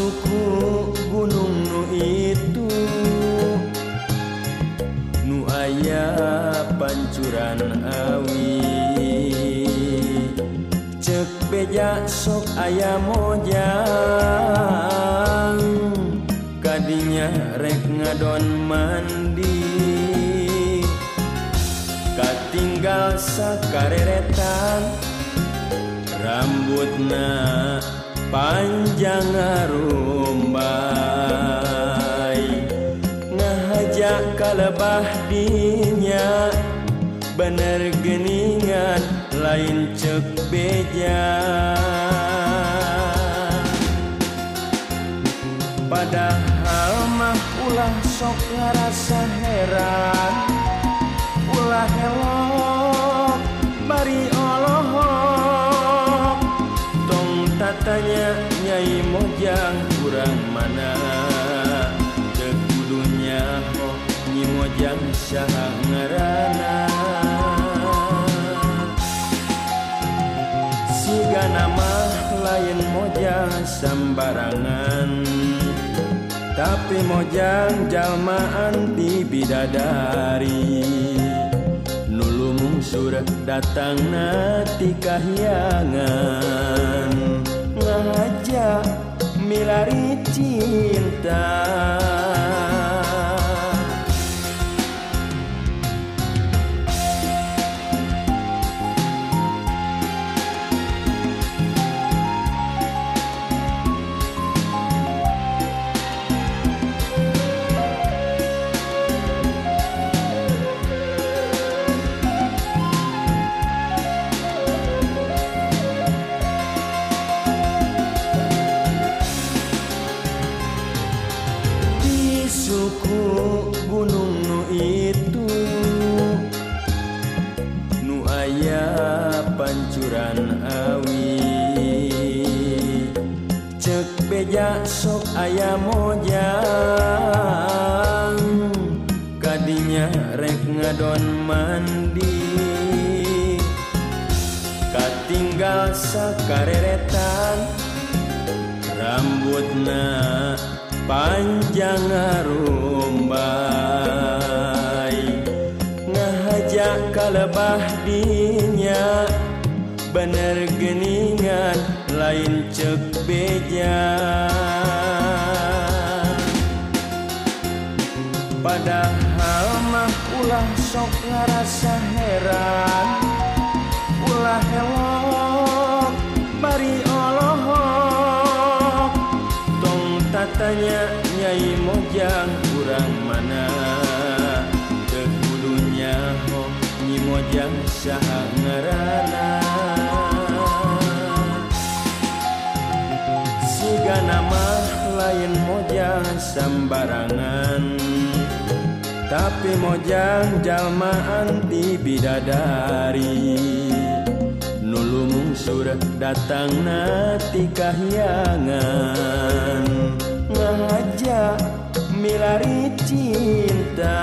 suku gunung nu itu nu aya pancuran awi cek beja sok aya mojang kadinya rek ngadon mandi katinggal sakareretan rambutna panjang ngarumbai ngahajak kalebah dinya bener geningan lain cek beja padahal mah ulah sok ngarasa heran ulah helok bari olohok tong tatanya Nyai Mojang kurang mana teu kudunya ho Nyi Mojang saha ngaranna siga nama lain Mojang sambarangan tapi Mojang jalmaan di bidadari nulu mungsur datang nati kahyangan ngajak milari cinta suku gunung nu itu nu aya pancuran awi cek beja sok aya mojang kadinya rek ngadon mandi katinggal sakareretan rambutna panjang ngarumbai ngahajak kalebah dinya bener geningan lain cek beja padahal mah ulah sok ngarasa heran ulah helok bari olohok tatanya Nyai Mojang kurang mana teu kudunya ho Nyi Mojang saha ngaranna siga nama lain Mojang sambarangan tapi Mojang jalmaan di bidadari nulu mungsur datang nati kahyangan ngajak milari cinta